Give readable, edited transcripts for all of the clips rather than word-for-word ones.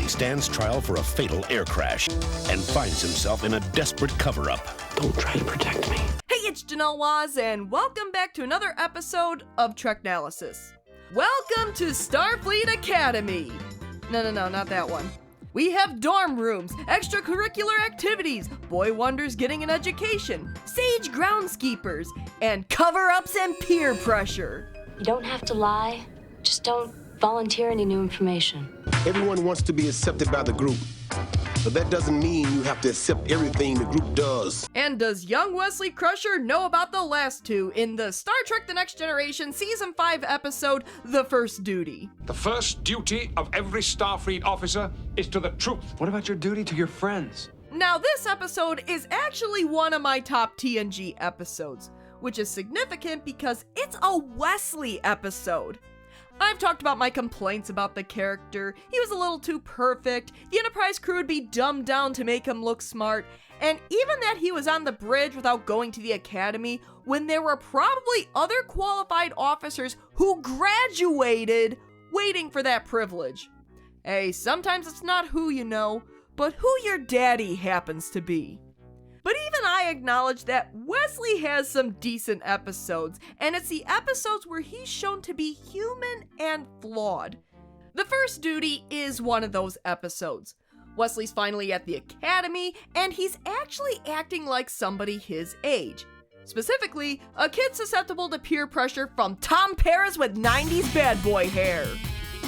Wesley stands trial for a fatal air crash and finds himself in a desperate cover-up. Don't try to protect me. Hey, it's Janelle Waz, and welcome back to another episode of Treknalysis. Welcome to Starfleet Academy! No, not that one. We have dorm rooms, extracurricular activities, boy wonders getting an education, sage groundskeepers, and cover-ups and peer pressure. You don't have to lie, just don't volunteer any new information. Everyone wants to be accepted by the group, but that doesn't mean you have to accept everything the group does. And does young Wesley Crusher know about the last two in the Star Trek The Next Generation Season 5 episode, The First Duty? The first duty of every Starfleet officer is to the truth. What about your duty to your friends? Now, this episode is actually one of my top TNG episodes, which is significant because it's a Wesley episode. I've talked about my complaints about the character. He was a little too perfect, the Enterprise crew would be dumbed down to make him look smart, and even that he was on the bridge without going to the academy when there were probably other qualified officers who graduated waiting for that privilege. Hey, sometimes it's not who you know, but who your daddy happens to be. But even I acknowledge that Wesley has some decent episodes, and it's the episodes where he's shown to be human and flawed. The First Duty is one of those episodes. Wesley's finally at the academy, and he's actually acting like somebody his age. Specifically, a kid susceptible to peer pressure from Tom Paris with 90s bad boy hair.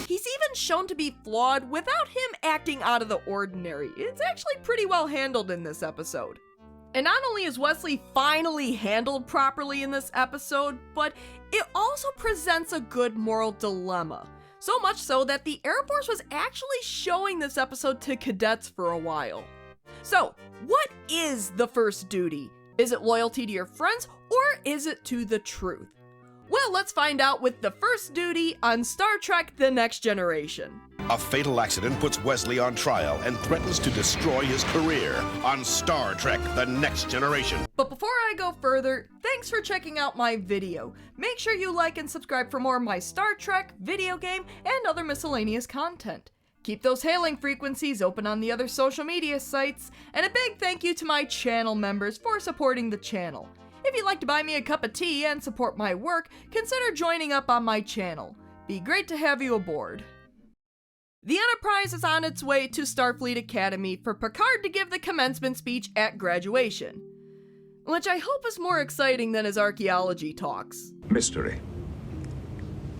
He's even shown to be flawed without him acting out of the ordinary. It's actually pretty well handled in this episode. And not only is Wesley finally handled properly in this episode, but it also presents a good moral dilemma. So much so that the Air Force was actually showing this episode to cadets for a while. So, what is the first duty? Is it loyalty to your friends, or is it to the truth? Well, let's find out with the first duty on Star Trek The Next Generation. A fatal accident puts Wesley on trial and threatens to destroy his career on Star Trek The Next Generation. But before I go further, thanks for checking out my video. Make sure you like and subscribe for more of my Star Trek, video game, and other miscellaneous content. Keep those hailing frequencies open on the other social media sites, and a big thank you to my channel members for supporting the channel. If you'd like to buy me a cup of tea and support my work, consider joining up on my channel. Be great to have you aboard. The Enterprise is on its way to Starfleet Academy for Picard to give the commencement speech at graduation, which I hope is more exciting than his archaeology talks. Mystery.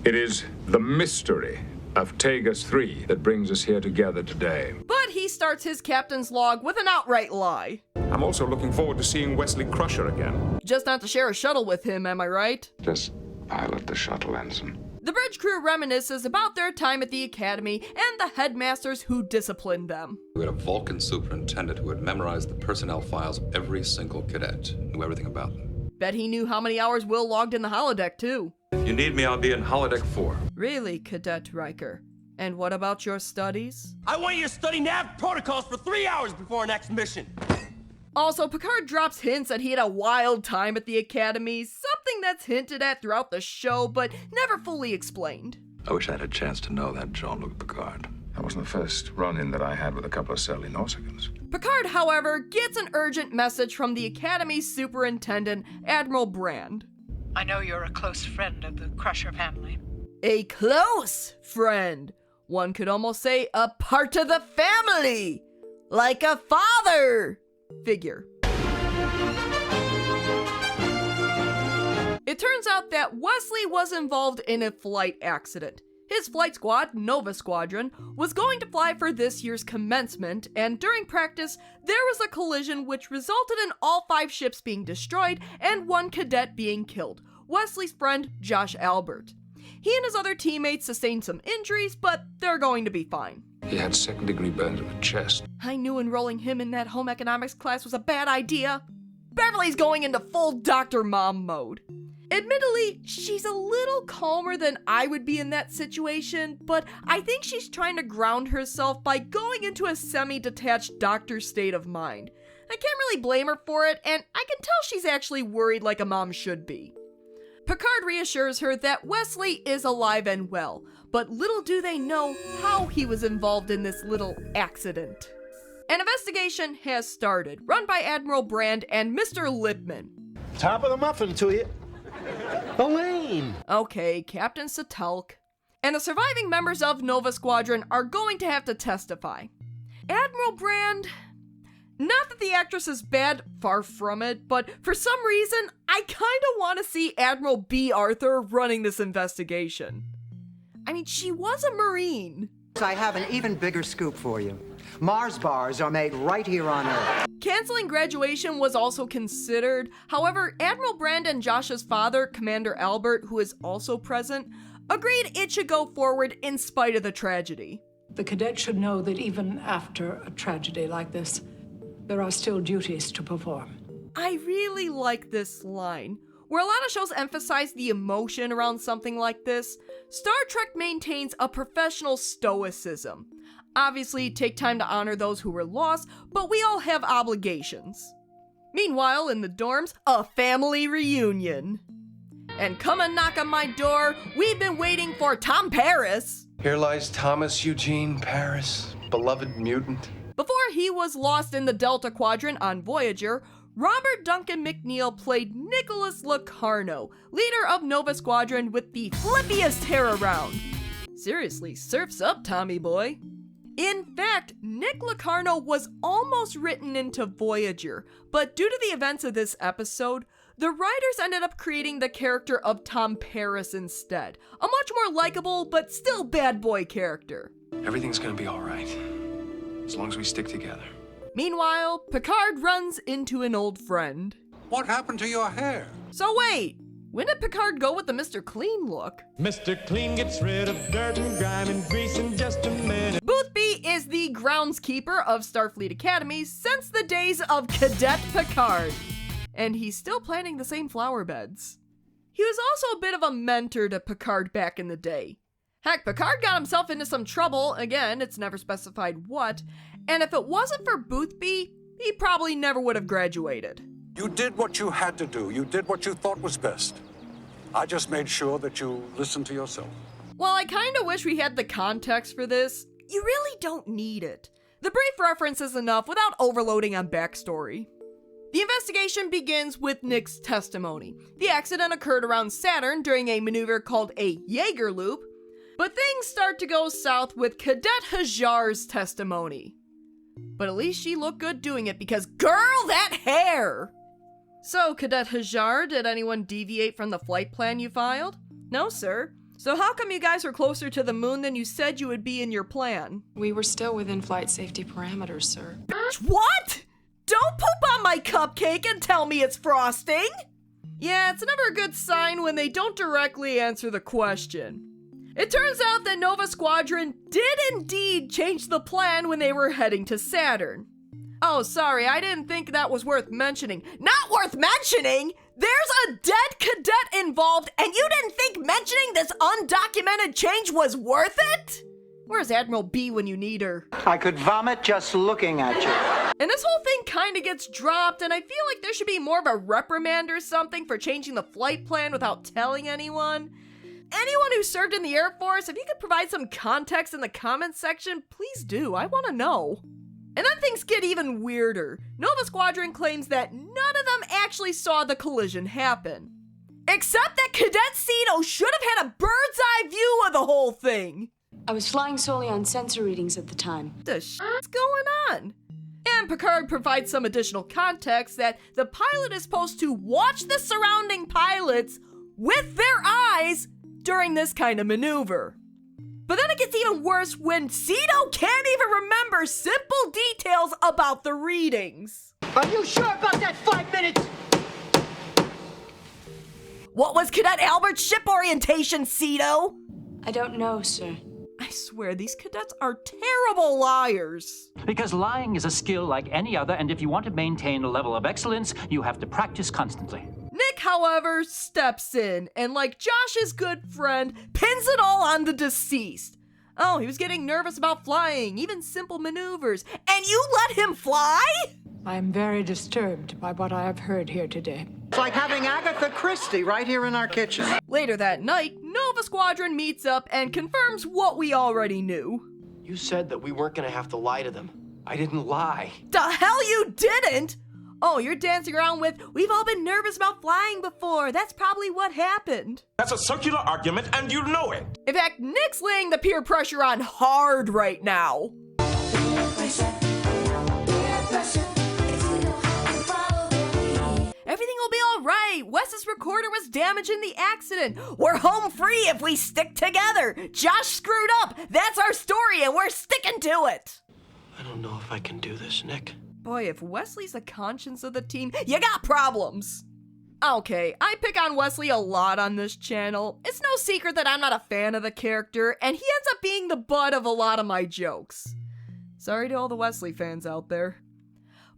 It is the mystery of Tegas 3 that brings us here together today. But he starts his captain's log with an outright lie. I'm also looking forward to seeing Wesley Crusher again. Just not to share a shuttle with him, am I right? Just pilot the shuttle, Ensign. The bridge crew reminisces about their time at the academy and the headmasters who disciplined them. We had a Vulcan superintendent who had memorized the personnel files of every single cadet, knew everything about them. Bet he knew how many hours Will logged in the holodeck, too. If you need me, I'll be in holodeck 4. Really, Cadet Riker? And what about your studies? I want you to study nav protocols for 3 hours before our next mission. Also, Picard drops hints that he had a wild time at the academy, something that's hinted at throughout the show, but never fully explained. I wish I had a chance to know that Jean-Luc Picard. That wasn't the first run-in that I had with a couple of surly Nausicaans. Picard, however, gets an urgent message from the Academy's superintendent, Admiral Brand. I know you're a close friend of the Crusher family. A close friend. One could almost say a part of the family. Like a father figure. It turns out that Wesley was involved in a flight accident. His flight squad, Nova Squadron, was going to fly for this year's commencement, and during practice, there was a collision which resulted in all 5 ships being destroyed and 1 cadet being killed, Wesley's friend, Josh Albert. He and his other teammates sustained some injuries, but they're going to be fine. He had second-degree burns to the chest. I knew enrolling him in that home economics class was a bad idea. Beverly's going into full Dr. Mom mode. Admittedly, she's a little calmer than I would be in that situation, but I think she's trying to ground herself by going into a semi-detached doctor state of mind. I can't really blame her for it, and I can tell she's actually worried like a mom should be. Picard reassures her that Wesley is alive and well, but little do they know how he was involved in this little accident. An investigation has started, run by Admiral Brand and Mr. Lipman. Top of the muffin to you. Elaine. Okay, Captain Satelk. And the surviving members of Nova Squadron are going to have to testify. Admiral Brand... Not that the actress is bad, far from it, but for some reason, I kinda want to see Admiral B. Arthur running this investigation. I mean, she was a Marine. I have an even bigger scoop for you. Mars bars are made right here on Earth. Canceling graduation was also considered. However, Admiral Brand and Josh's father, Commander Albert, who is also present, agreed it should go forward in spite of the tragedy. The cadets should know that even after a tragedy like this, there are still duties to perform. I really like this line. Where a lot of shows emphasize the emotion around something like this, Star Trek maintains a professional stoicism. Obviously, take time to honor those who were lost, but we all have obligations. Meanwhile, in the dorms, a family reunion. And come and knock on my door, we've been waiting for Tom Paris. Here lies Thomas Eugene Paris, beloved mutant. Before he was lost in the Delta Quadrant on Voyager, Robert Duncan McNeil played Nicholas Locarno, leader of Nova Squadron with the flippiest hair around. Seriously, surf's up, Tommy boy. In fact, Nick Locarno was almost written into Voyager, but due to the events of this episode, the writers ended up creating the character of Tom Paris instead, a much more likable but still bad boy character. Everything's gonna be all right, as long as we stick together. Meanwhile, Picard runs into an old friend. What happened to your hair? So wait, when did Picard go with the Mr. Clean look? Mr. Clean gets rid of dirt and grime and grease in just a minute. Boothby is the groundskeeper of Starfleet Academy since the days of Cadet Picard. And he's still planting the same flower beds. He was also a bit of a mentor to Picard back in the day. Heck, Picard got himself into some trouble, again, it's never specified what, and if it wasn't for Boothby, he probably never would have graduated. You did what you had to do. You did what you thought was best. I just made sure that you listened to yourself. Well, I kinda wish we had the context for this. You really don't need it. The brief reference is enough without overloading on backstory. The investigation begins with Nick's testimony. The accident occurred around Saturn during a maneuver called a Jaeger loop, but things start to go south with Cadet Hajar's testimony. But at least she looked good doing it because, girl, that hair! So, Cadet Hajar, did anyone deviate from the flight plan you filed? No, sir. So how come you guys were closer to the moon than you said you would be in your plan? We were still within flight safety parameters, sir. What? Don't poop on my cupcake and tell me it's frosting! Yeah, it's never a good sign when they don't directly answer the question. It turns out that Nova Squadron did indeed change the plan when they were heading to Saturn. Oh, sorry, I didn't think that was worth mentioning. Not worth mentioning? There's a dead cadet involved, and you didn't think mentioning this undocumented change was worth it? Where's Admiral B when you need her? I could vomit just looking at you. And this whole thing kinda gets dropped, and I feel like there should be more of a reprimand or something for changing the flight plan without telling anyone. Anyone who served in the Air Force, if you could provide some context in the comments section, please do. I want to know. And then things get even weirder. Nova Squadron claims that none of them actually saw the collision happen. Except that Cadet Cito should have had a bird's eye view of the whole thing. I was flying solely on sensor readings at the time. What the shit's going on? And Picard provides some additional context that the pilot is supposed to watch the surrounding pilots with their eyes during this kind of maneuver. But then it gets even worse when Cito can't even remember simple details about the readings. Are you sure about that 5 minutes? What was Cadet Albert's ship orientation, Cito? I don't know, sir. I swear, these cadets are terrible liars. Because lying is a skill like any other, and if you want to maintain a level of excellence, you have to practice constantly. Nick, however, steps in, and like Josh's good friend, pins it all on the deceased. Oh, he was getting nervous about flying, even simple maneuvers, and you let him fly? I am very disturbed by what I have heard here today. It's like having Agatha Christie right here in our kitchen. Later that night, Nova Squadron meets up and confirms what we already knew. You said that we weren't gonna have to lie to them. I didn't lie. The hell you didn't? Oh, you're dancing around with, we've all been nervous about flying before. That's probably what happened. That's a circular argument, and you know it. In fact, Nick's laying the peer pressure on hard right now. Everything will be all right. Wes's recorder was damaged in the accident. We're home free if we stick together. Josh screwed up. That's our story, and we're sticking to it. I don't know if I can do this, Nick. Boy, if Wesley's the conscience of the team, you got problems. Okay, I pick on Wesley a lot on this channel. It's no secret that I'm not a fan of the character, and he ends up being the butt of a lot of my jokes. Sorry to all the Wesley fans out there.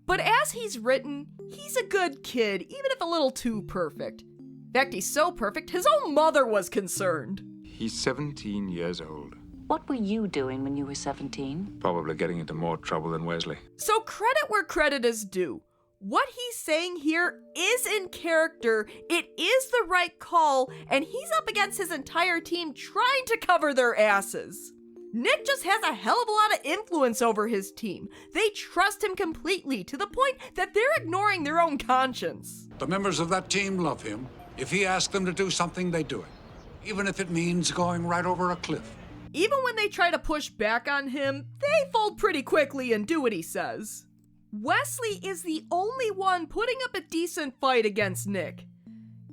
But as he's written, he's a good kid, even if a little too perfect. In fact, he's so perfect, his own mother was concerned. He's 17 years old. What were you doing when you were 17? Probably getting into more trouble than Wesley. So credit where credit is due. What he's saying here is in character, it is the right call, and he's up against his entire team trying to cover their asses. Nick just has a hell of a lot of influence over his team. They trust him completely, to the point that they're ignoring their own conscience. The members of that team love him. If he asks them to do something, they do it. Even if it means going right over a cliff. Even when they try to push back on him, they fold pretty quickly and do what he says. Wesley is the only one putting up a decent fight against Nick.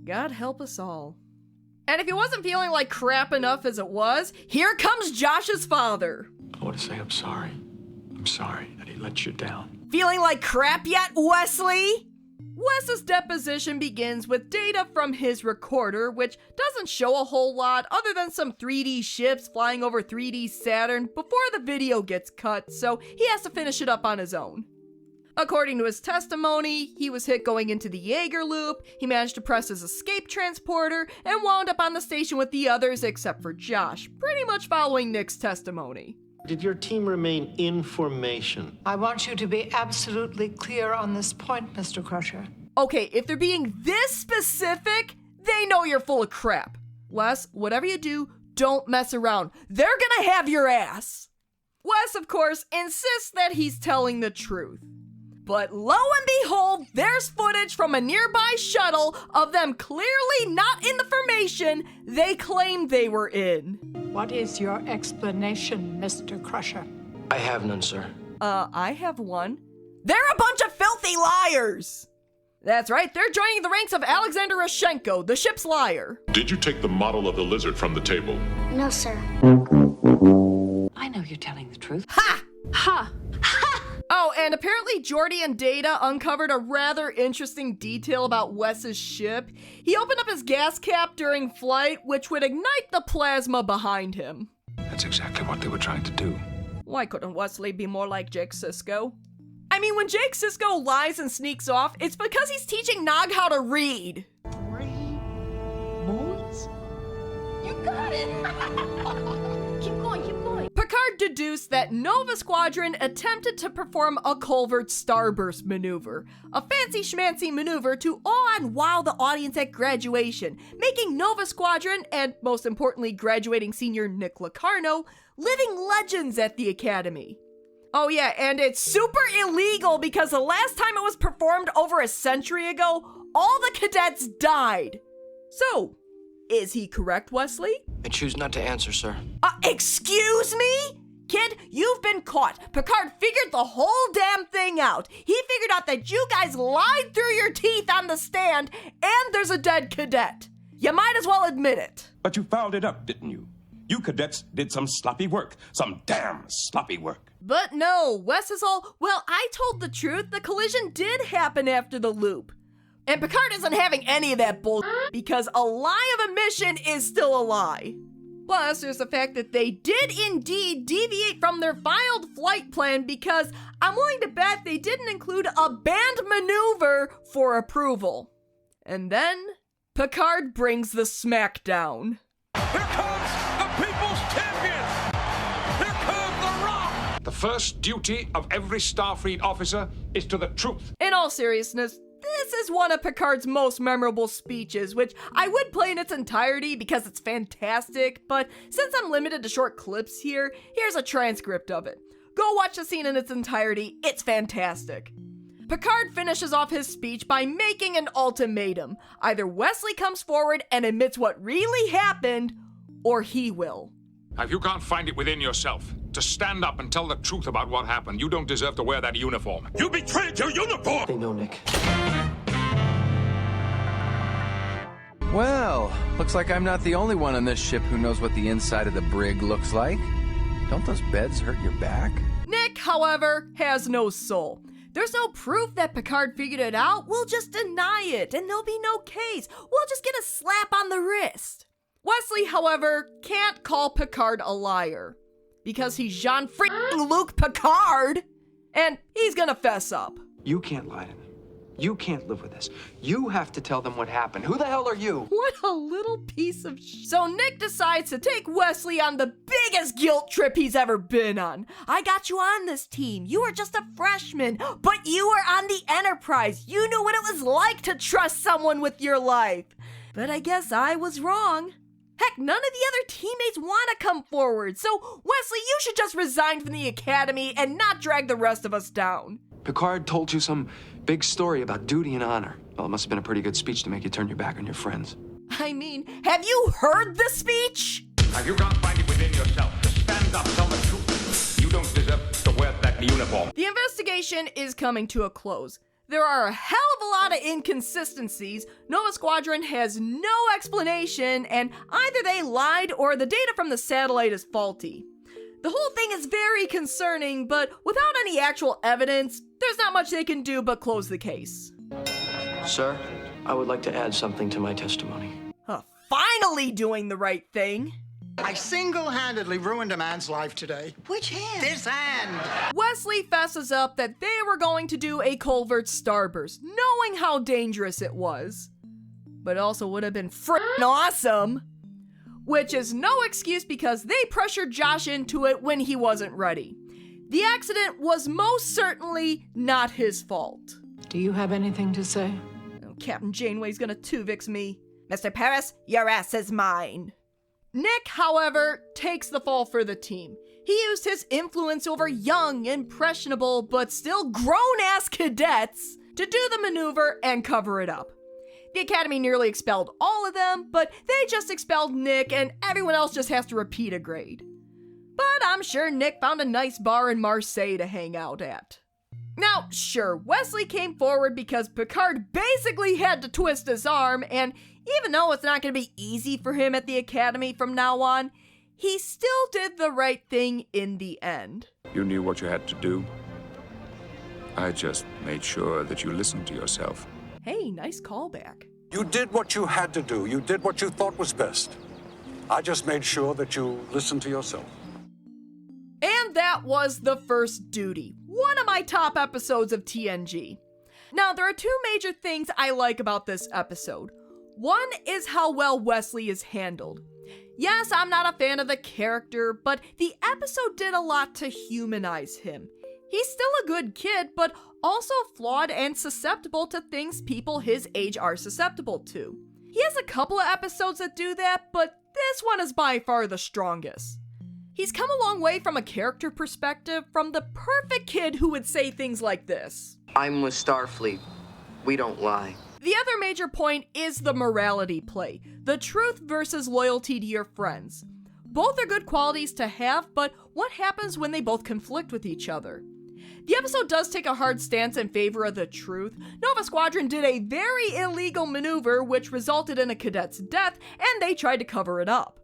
God help us all. And if he wasn't feeling like crap enough as it was, here comes Josh's father. I want to say I'm sorry. I'm sorry that he let you down. Feeling like crap yet, Wesley? Wes's deposition begins with data from his recorder, which doesn't show a whole lot other than some 3D ships flying over 3D Saturn before the video gets cut, so he has to finish it up on his own. According to his testimony, he was hit going into the Jaeger loop, he managed to press his escape transporter, and wound up on the station with the others except for Josh, pretty much following Nick's testimony. Did your team remain in formation? I want you to be absolutely clear on this point, Mr. Crusher. Okay, if they're being this specific, they know you're full of crap. Wes, whatever you do, don't mess around. They're gonna have your ass. Wes, of course, insists that he's telling the truth. But lo and behold, there's footage from a nearby shuttle of them clearly not in the formation they claimed they were in. What is your explanation, Mr. Crusher? I have none, sir. I have one. They're a bunch of filthy liars! That's right, they're joining the ranks of Alexander Rashenko, the ship's liar. Did you take the model of the lizard from the table? No, sir. I know you're telling the truth. Ha! Ha! Oh, and apparently Geordi and Data uncovered a rather interesting detail about Wes's ship. He opened up his gas cap during flight, which would ignite the plasma behind him. That's exactly what they were trying to do. Why couldn't Wesley be more like Jake Sisko? I mean, when Jake Sisko lies and sneaks off, it's because he's teaching Nog how to read. 3 moons? You got it! Keep going, keep going. Picard deduced that Nova Squadron attempted to perform a Culvert starburst maneuver, a fancy schmancy maneuver to awe and wow the audience at graduation, making Nova Squadron, and most importantly graduating senior Nick Locarno, living legends at the Academy. Oh yeah, and it's super illegal because the last time it was performed over a century ago, all the cadets died. So, is he correct, Wesley? I choose not to answer, sir. Excuse me? Kid, you've been caught. Picard figured the whole damn thing out. He figured out that you guys lied through your teeth on the stand, and there's a dead cadet. You might as well admit it. But you fouled it up, didn't you? You cadets did some sloppy work. Some damn sloppy work. But no, Wes is all, well, I told the truth. The collision did happen after the loop. And Picard isn't having any of that bullshit because a lie of omission is still a lie. Plus, there's the fact that they did indeed deviate from their filed flight plan because I'm willing to bet they didn't include a banned maneuver for approval. And then Picard brings the smackdown. Here comes the people's champion! Here comes The Rock! The first duty of every Starfleet officer is to the truth. In all seriousness, this is one of Picard's most memorable speeches, which I would play in its entirety because it's fantastic, but since I'm limited to short clips here, here's a transcript of it. Go watch the scene in its entirety, it's fantastic. Picard finishes off his speech by making an ultimatum. Either Wesley comes forward and admits what really happened, or he will. If you can't find it within yourself to stand up and tell the truth about what happened, you don't deserve to wear that uniform. You betrayed your uniform! They know, Nick. Well, looks like I'm not the only one on this ship who knows what the inside of the brig looks like. Don't those beds hurt your back? Nick, however, has no soul. There's no proof that Picard figured it out. We'll just deny it, and there'll be no case. We'll just get a slap on the wrist. Wesley, however, can't call Picard a liar, because he's Jean-Luc Picard, and he's gonna fess up. You can't lie to me. You can't live with this. You have to tell them what happened. Who the hell are you? What a little piece of So Nick decides to take Wesley on the biggest guilt trip he's ever been on. I got you on this team. You were just a freshman, but you were on the Enterprise. You knew what it was like to trust someone with your life. But I guess I was wrong. Heck, none of the other teammates want to come forward, so Wesley, you should just resign from the academy and not drag the rest of us down. Picard told you some big story about duty and honor. Well, it must have been a pretty good speech to make you turn your back on your friends. I mean, have you heard the speech? If you can't find it within yourself to stand up, tell the truth, you don't deserve to wear that uniform. The investigation is coming to a close. There are a hell of a lot of inconsistencies. Nova Squadron has no explanation, and either they lied or the data from the satellite is faulty. The whole thing is very concerning, but without any actual evidence, there's not much they can do but close the case. Sir, I would like to add something to my testimony. Finally doing the right thing. I single-handedly ruined a man's life today. Which hand? This hand. Wesley fesses up that they were going to do a covert starburst, knowing how dangerous it was. But also would have been frickin' awesome. Which is no excuse because they pressured Josh into it when he wasn't ready. The accident was most certainly not his fault. Do you have anything to say? Oh, Captain Janeway's gonna Tuvix me. Mr. Paris, your ass is mine. Nick, however, takes the fall for the team. He used his influence over young, impressionable, but still grown-ass cadets to do the maneuver and cover it up. The Academy nearly expelled all of them, but they just expelled Nick and everyone else just has to repeat a grade. But I'm sure Nick found a nice bar in Marseille to hang out at. Now, sure, Wesley came forward because Picard basically had to twist his arm, and even though it's not going to be easy for him at the Academy from now on, he still did the right thing in the end. You knew what you had to do. I just made sure that you listened to yourself. Hey, nice callback. You did what you had to do. You did what you thought was best. I just made sure that you listened to yourself. And that was The First Duty, one of my top episodes of TNG. Now, there are two major things I like about this episode. One is how well Wesley is handled. Yes, I'm not a fan of the character, but the episode did a lot to humanize him. He's still a good kid, but also flawed and susceptible to things people his age are susceptible to. He has a couple of episodes that do that, but this one is by far the strongest. He's come a long way from a character perspective, from the perfect kid who would say things like this. I'm with Starfleet. We don't lie. The other major point is the morality play, the truth versus loyalty to your friends. Both are good qualities to have, but what happens when they both conflict with each other? The episode does take a hard stance in favor of the truth. Nova Squadron did a very illegal maneuver which resulted in a cadet's death, and they tried to cover it up.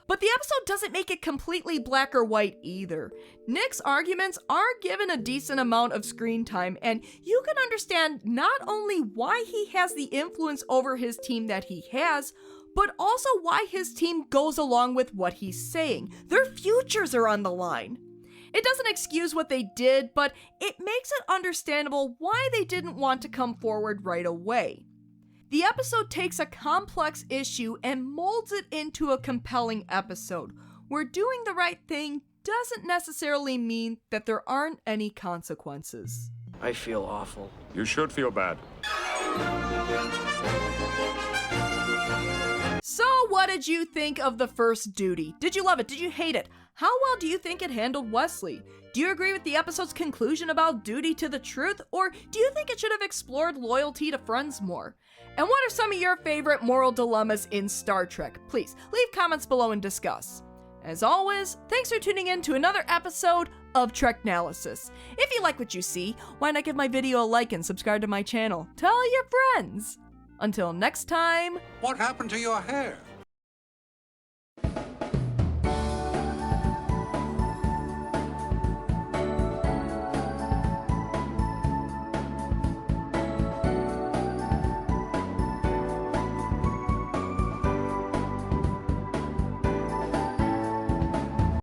But the episode doesn't make it completely black or white either. Nick's arguments are given a decent amount of screen time, and you can understand not only why he has the influence over his team that he has, but also why his team goes along with what he's saying. Their futures are on the line. It doesn't excuse what they did, but it makes it understandable why they didn't want to come forward right away. The episode takes a complex issue and molds it into a compelling episode, where doing the right thing doesn't necessarily mean that there aren't any consequences. I feel awful. You should feel bad. So what did you think of the first duty? Did you love it? Did you hate it? How well do you think it handled Wesley? Do you agree with the episode's conclusion about duty to the truth, or do you think it should have explored loyalty to friends more? And what are some of your favorite moral dilemmas in Star Trek? Please leave comments below and discuss. As always, thanks for tuning in to another episode of Treknalysis. If you like what you see, why not give my video a like and subscribe to my channel? Tell your friends. Until next time. What happened to your hair?